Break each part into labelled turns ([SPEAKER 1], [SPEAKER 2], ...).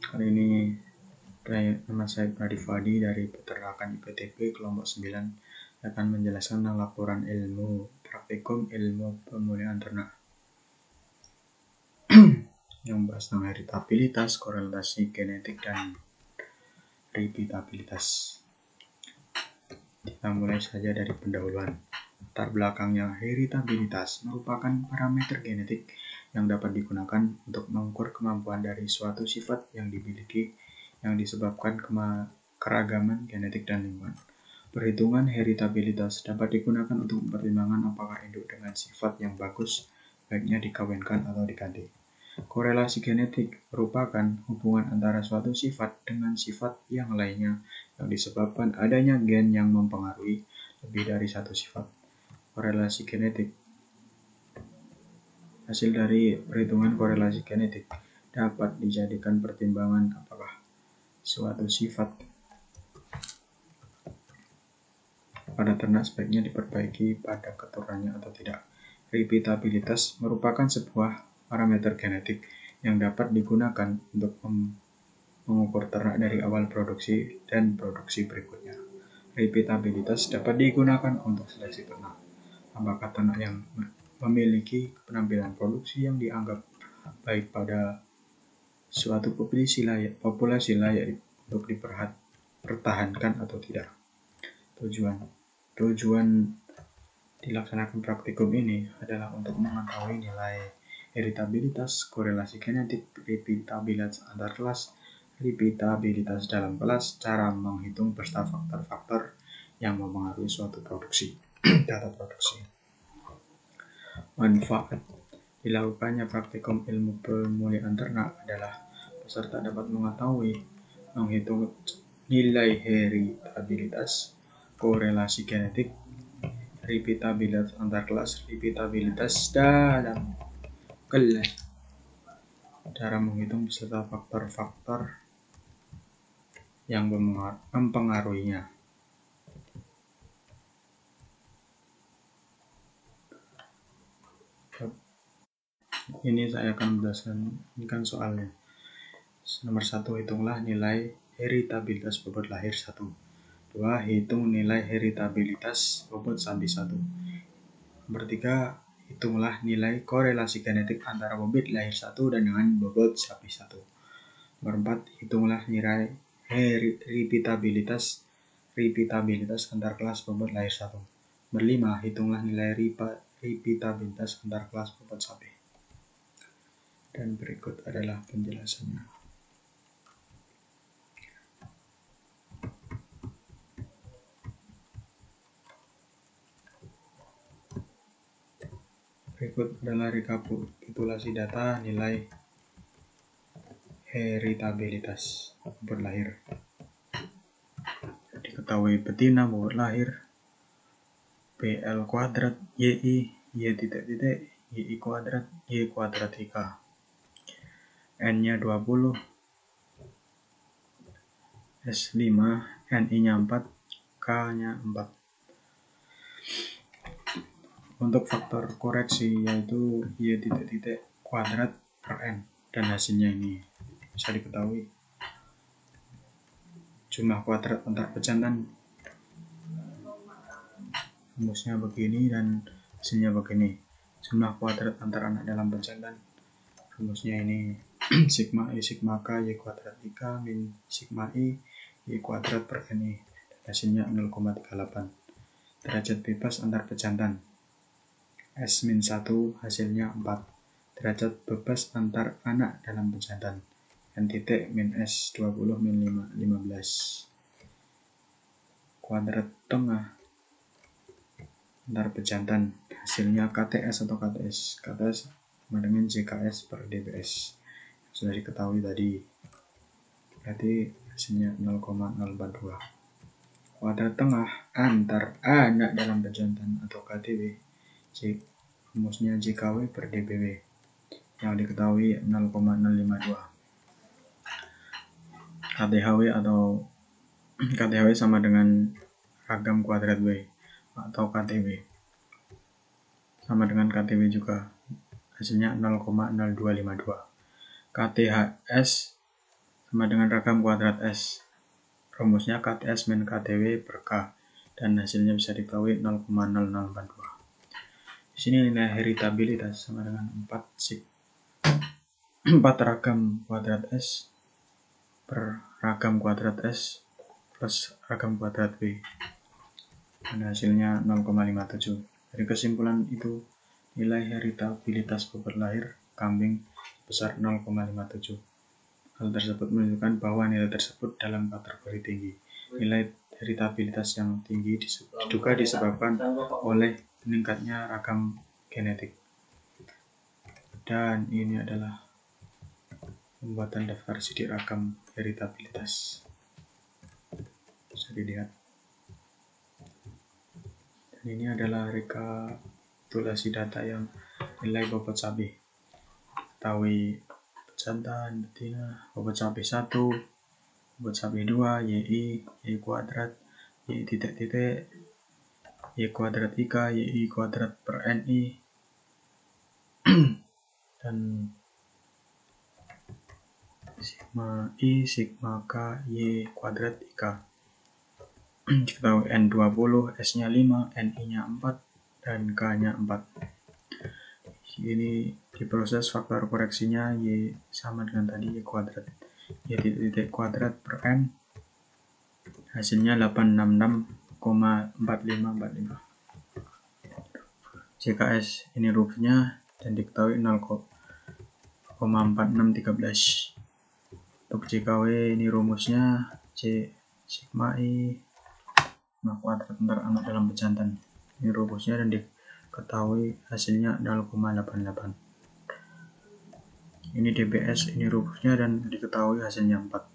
[SPEAKER 1] Kali ini nama saya Pradivadi dari Peternakan IPTP kelompok 9 akan menjelaskan tentang laporan ilmu praktikum ilmu pemulihan ternak yang membahas tentang heritabilitas, korelasi genetik, dan repeatabilitas. Kita mulai saja dari pendahuluan. Latar belakangnya, heritabilitas merupakan parameter genetik yang dapat digunakan untuk mengukur kemampuan dari suatu sifat yang dimiliki yang disebabkan keragaman genetik dan lingkungan. Perhitungan heritabilitas dapat digunakan untuk mempertimbangkan apakah induk dengan sifat yang bagus baiknya dikawinkan atau diganti. Korelasi genetik merupakan hubungan antara suatu sifat dengan sifat yang lainnya yang disebabkan adanya gen yang mempengaruhi lebih dari satu sifat. Korelasi genetik. Hasil dari perhitungan korelasi genetik dapat dijadikan pertimbangan apakah suatu sifat pada ternak sebaiknya diperbaiki pada keturunannya atau tidak. Repeatabilitas merupakan sebuah parameter genetik yang dapat digunakan untuk mengukur ternak dari awal produksi dan produksi berikutnya. Repeatabilitas dapat digunakan untuk seleksi ternak. Apakah ternak yang memiliki penampilan produksi yang dianggap baik pada suatu populasi layak untuk dipertahankan atau tidak. Tujuan dilaksanakan praktikum ini adalah untuk mengetahui nilai heritabilitas, korelasi genetik, repeatabilitas antar kelas, repeatabilitas dalam kelas, cara menghitung beserta faktor-faktor yang mempengaruhi suatu produksi. Data produksi. Manfaat dilakukannya praktikum ilmu pemulihan ternak adalah peserta dapat mengetahui, menghitung nilai heritabilitas, korelasi genetik, repeatabilitas antar kelas, repeatabilitas dalam kelas, cara menghitung beserta faktor-faktor yang mempengaruhinya. Ini saya akan menjelaskan soalnya. Nomor 1, hitunglah nilai heritabilitas bobot lahir 1. 2. Hitung nilai heritabilitas bobot sapi 1. Nomor 3. Hitunglah nilai korelasi genetik antara bobot lahir 1 dan dengan bobot sapi 1. Nomor 4. Hitunglah nilai repeatabilitas antar kelas bobot lahir 1. Nomor 5. Hitunglah nilai repeatabilitas antar kelas bobot sapi. Dan berikut adalah penjelasannya. Berikut adalah rekapitulasi data nilai heritabilitas bobot lahir. Diketahui betina bobot lahir BL kuadrat YI YI kuadrat Y kuadrat IK. N-nya 20, S5, NI-nya 4, K-nya 4. Untuk faktor koreksi yaitu Y kuadrat per N, dan hasilnya ini bisa diketahui. Jumlah kuadrat antar pejantan rumusnya begini dan hasilnya begini. Jumlah kuadrat antar anak dalam pejantan rumusnya ini sigma I sigma K Y kuadrat IK min sigma I Y kuadrat per NI, dan hasilnya 0,38. Derajat bebas antar pejantan S-1 hasilnya 4. Derajat bebas antar anak dalam pejantan N-S 20 min 15. Kuadrat tengah antar pejantan hasilnya KTS atau KTS sama dengan JKS per DBS. Sudah diketahui tadi, berarti hasilnya 0,042. Kuadrat tengah antar anak dalam pejantan atau KTW, rumusnya JKW per DBW, yang diketahui 0,052. KTHW sama dengan ragam kuadrat W atau KTW, sama dengan KTW juga, hasilnya 0,0252. KTHS sama dengan ragam kuadrat S. Rumusnya KTS min KTW per K, dan hasilnya bisa diketahui 0,0042. Di sini nilai heritabilitas sama dengan 4 ragam kuadrat S per ragam kuadrat S plus ragam kuadrat W, dan hasilnya 0,57. Dari kesimpulan itu, nilai heritabilitas bobot lahir kambing besar 0,57. Hal tersebut menunjukkan bahwa nilai tersebut dalam kategori tinggi. Nilai heritabilitas yang tinggi diduga disebabkan oleh meningkatnya ragam genetik. Dan ini adalah pembuatan daftar sidik ragam heritabilitas. Bisa dilihat. Dan ini adalah rekapitulasi data yang nilai bobot sapi. Ketahui jantan, betina, bobot sapi 1, bobot sapi 2, YI, Y kuadrat, Y titik-titik, Y kuadrat IK, YI kuadrat per NI, dan sigma I, sigma K, Y kuadrat IK. Diketahui N20, S-nya 5, NI-nya 4, dan K-nya 4. Ini diproses faktor koreksinya Y sama dengan tadi Y kuadrat, Y titik kuadrat per N, hasilnya 866,4545. JKS ini rumusnya dan diketahui 0,4613. Untuk JKW ini rumusnya J sigma I sigma kuadrat antar anak dalam pejantan. Ini rumusnya dan diketahui hasilnya 0,88. Ini DBS, ini rumusnya dan diketahui hasilnya 4.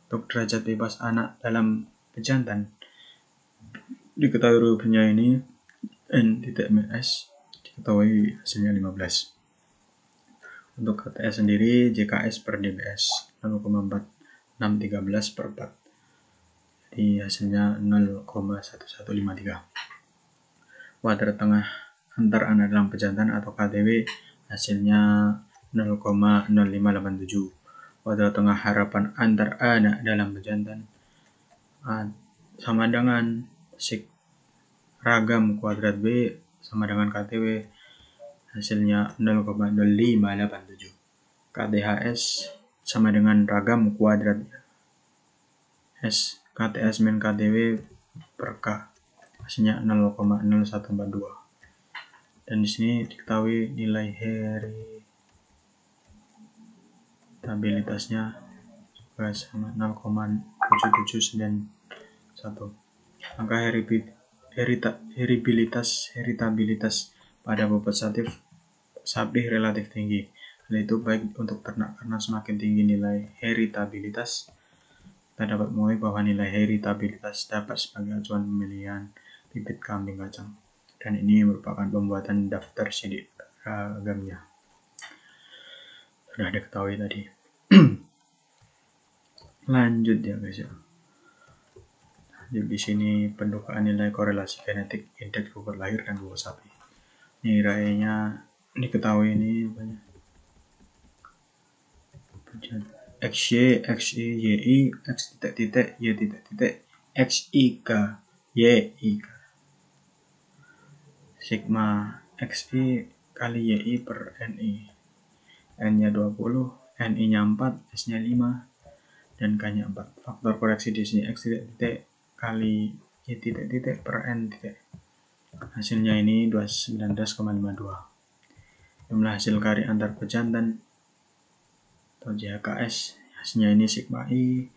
[SPEAKER 1] Untuk derajat bebas anak dalam pejantan, diketahui rumusnya ini N.S, diketahui hasilnya 15. Untuk KTS sendiri, JKS per DBS 0,4613 per 4. Jadi hasilnya 0,1153. Kuadrat tengah antar anak dalam pejantan atau KTW hasilnya 0,0587. Kuadrat tengah harapan antar anak dalam pejantan sama dengan ragam kuadrat B sama dengan KTW, hasilnya 0,0587. KTHS sama dengan ragam kuadrat S, KTS min KTW per K, hasilnya 0,0142. Dan di sini diketahui nilai heritabilitasnya juga sama 0,7791. Angka heritabilitas pada bobot sapi relatif tinggi. Hal itu baik untuk ternak karena semakin tinggi nilai heritabilitas, kita dapat mengetahui bahwa nilai heritabilitas dapat sebagai acuan pemilihan bibit kambing kacang. Dan ini merupakan pembuatan daftar sidik ragamnya. Sudah diketahui tadi. Lanjut ya guys ya. Jadi di sini pendukaan nilai korelasi genetik indeks bobot lahir dan bobot sapi. Nilainya diketahui ini banyak. XY, XY, YI, X titik-titik, Y titik-titik, XIK, YIK. Sigma XI kali YI per NI. N-nya 20, NI-nya 4, S-nya 5, dan K-nya 4. Faktor koreksi di sini X titik-titik kali Y titik-titik per N titik. Hasilnya ini 219,52. Jumlah hasil kari antar pejantan atau JHKS, hasilnya ini sigma I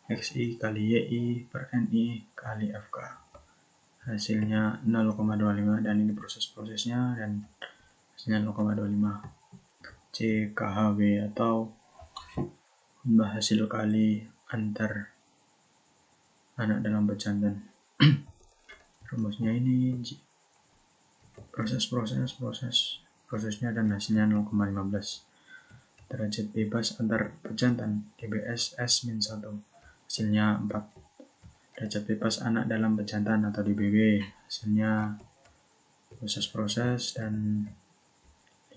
[SPEAKER 1] XI kali YI per NI kali FK, hasilnya 0,25, dan ini proses-prosesnya dan hasilnya 0,25. JKHW atau jumlah hasil kali antar anak dalam pejantan. Rumusnya ini prosesnya dan hasilnya 0,15. Derajat bebas antar pejantan DBS S-1, hasilnya 4. Derajat bebas anak dalam pejantan atau DBW, hasilnya proses dan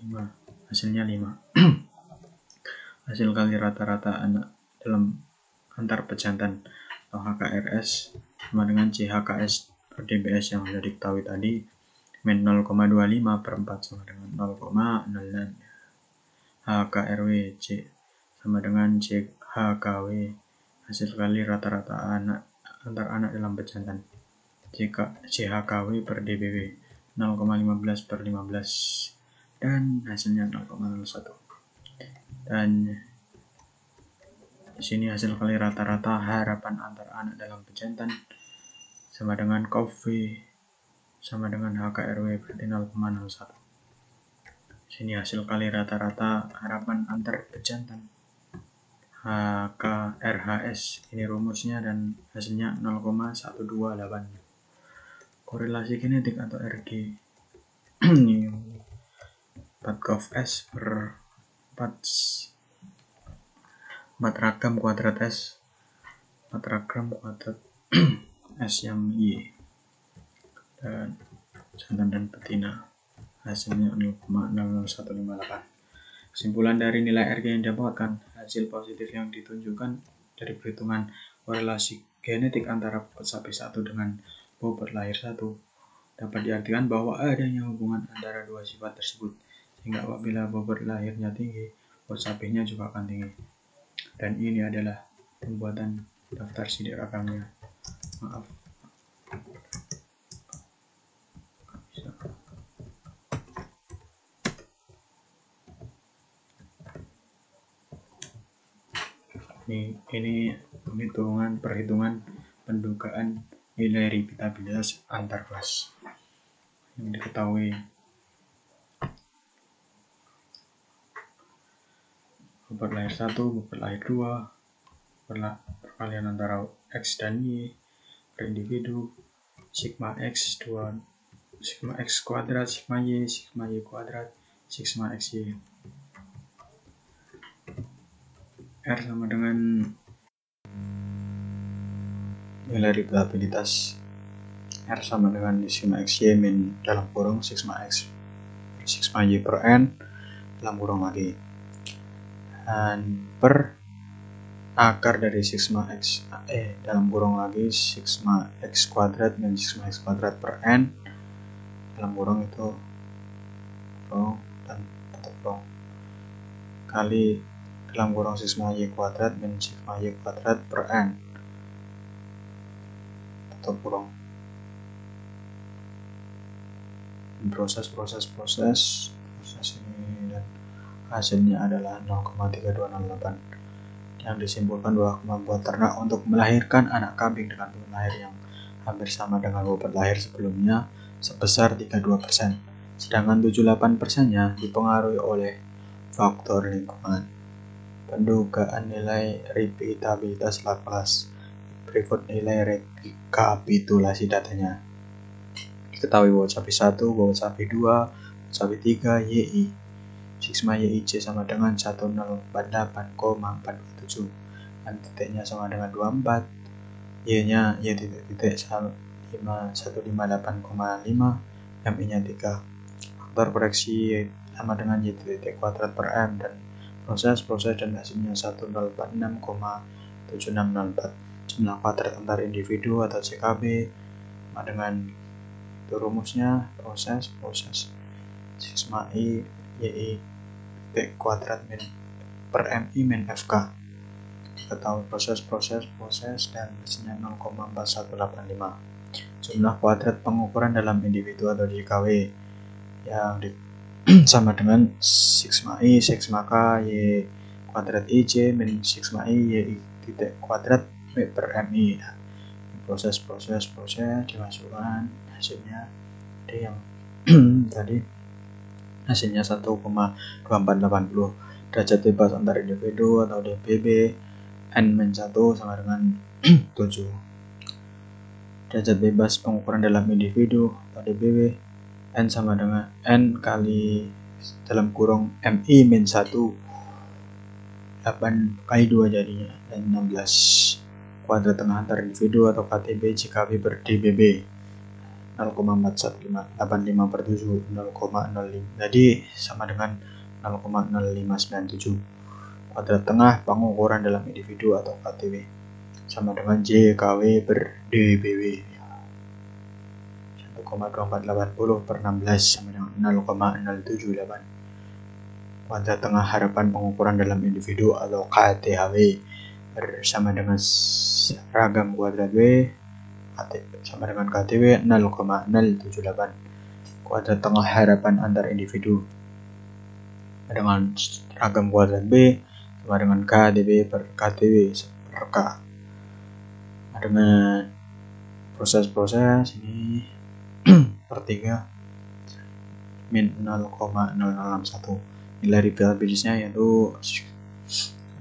[SPEAKER 1] 5, hasilnya 5. hasil kali rata-rata anak dalam antar pejantan atau HKRS sama dengan CHKS per DBS yang sudah diketahui tadi, min 0,25 per 4 sama dengan 0,06. HKRW C sama dengan CHKW, hasil kali rata-rata antar anak dalam pejantan. CHKW per DBW 0,15 per 15 dan hasilnya 0,01. Dan di sini hasil kali rata-rata harapan antar anak dalam pejantan sama dengan KOV sama dengan HKRW berarti 0,01. Sini hasil kali rata-rata harapan antar pejantan HKRHS, ini rumusnya dan hasilnya 0,128. Korelasi genetik atau RG ini 4 GOV-S per 4 ragam kuadrat S, 4 ragam kuadrat S yang Y, dan jantan dan betina, hasilnya 0,0158. Kesimpulan dari nilai RG yang didapatkan, hasil positif yang ditunjukkan dari perhitungan korelasi genetik antara bobot sapi 1 dengan bobot lahir 1 dapat diartikan bahwa adanya hubungan antara dua sifat tersebut, sehingga apabila bobot lahirnya tinggi, bobot sapinya juga akan tinggi. Dan ini adalah pembuatan daftar sidik rakamnya. Maaf. Ini perhitungan pendugaan nilai repeatabilitas antar kelas yang diketahui. Bobot lahir 1, bobot lahir 2, perkalian antara X dan Y per individu, sigma X 2, sigma X kuadrat, sigma Y kuadrat, sigma XY. R sama dengan nilai repeatabilitas. R sama dengan sigma XY min dalam kurung sigma X per sigma Y per N dalam kurung lagi. Dan per akar dari sigma X dalam kurung lagi sigma X kuadrat min sigma X kuadrat per N dalam kurung itu kurung dan tutup kurung kali dalam kurung sigma Y kuadrat min sigma Y kuadrat per N tutup kurung. Proses ini dan hasilnya adalah 0,3208 yang disimpulkan bahwa kemampuan ternak untuk melahirkan anak kambing dengan bobot lahir yang hampir sama dengan bobot lahir sebelumnya sebesar 32%, sedangkan 78%-nya dipengaruhi oleh faktor lingkungan. Pendugaan nilai repeatabilitas Laplace. Berikut nilai rekapitulasi datanya. Diketahui bobot sapi 1, bobot sapi 2, bobot sapi 3, YI. Sigma YIC sama dengan 1048,427 dan titiknya sama dengan 24, Y-nya Y titik 158,5, MI-nya 3. Faktor koreksi sama dengan Y titik kuadrat per M dan proses dan hasilnya 1086,7604. Jumlah kuadrat antar individu atau CKB sama dengan itu rumusnya proses sigma I YI titik kuadrat min per MI min FK. Ketahui proses dan hasilnya 0,4185. Jumlah kuadrat pengukuran dalam individu atau JKW yang sama dengan sigma I sigma K Y kuadrat IJ min sigma I YI titik kuadrat per MI. Proses dimasukkan hasilnya ada yang tadi hasilnya 1,2480. Derajat bebas antar individu atau DBB N-1 sama dengan 7. Derajat bebas pengukuran dalam individu atau DBW N sama dengan N kali dalam kurung MI-1 8 kali 2 jadinya, dan 16 kuadrat tengah antar individu atau KTB JKB per DBB 0,4185 per 7 0,05, jadi sama dengan 0,0597. Kuadrat tengah pengukuran dalam individu atau KTW sama dengan JKW per DBW. 1,2480 per 16 sama dengan 0,078. Kuadrat tengah harapan pengukuran dalam individu atau KTHW bersama dengan ragam kuadrat W sama dengan KTW 0,078. Kuadrat tengah harapan antar individu dengan ragam kuadrat B sama dengan KDB per KTW per K. Dengan proses-proses ini per 3 min 0,0061. Nilai probabilitasnya yaitu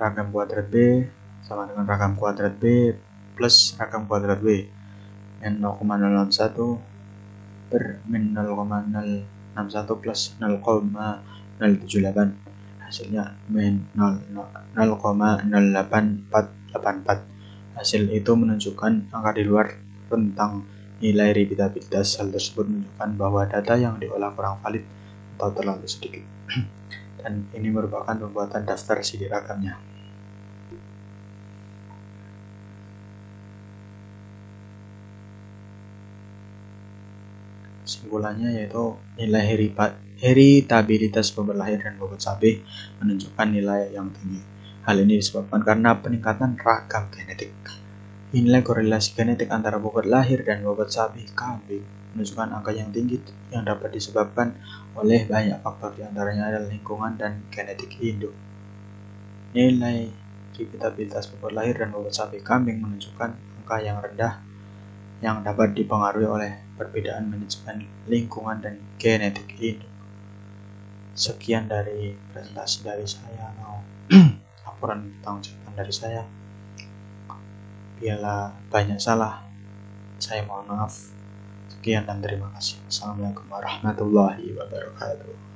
[SPEAKER 1] ragam kuadrat B sama dengan ragam kuadrat B plus ragam kuadrat W min 0,061 per min 0,061 plus 0,078. Hasilnya min 0,08484. Hasil itu menunjukkan angka di luar rentang nilai repeatabilitas. Hal tersebut menunjukkan bahwa data yang diolah kurang valid atau terlalu sedikit. Dan ini merupakan pembuatan daftar sidik ragamnya. Kesimpulannya yaitu nilai heritabilitas bobot lahir dan bobot sabih menunjukkan nilai yang tinggi. Hal ini disebabkan karena peningkatan ragam genetik. Nilai korelasi genetik antara bobot lahir dan bobot sabih kambing menunjukkan angka yang tinggi yang dapat disebabkan oleh banyak faktor, diantaranya adalah lingkungan dan genetik induk. Nilai repeatabilitas bobot lahir dan bobot sabih kambing menunjukkan angka yang rendah yang dapat dipengaruhi oleh perbedaan manajemen lingkungan dan genetik induk. Sekian dari presentasi dari saya, laporan pertanggungjawaban dari saya. Bila banyak salah, saya mohon maaf. Sekian dan terima kasih. Assalamualaikum warahmatullahi wabarakatuh.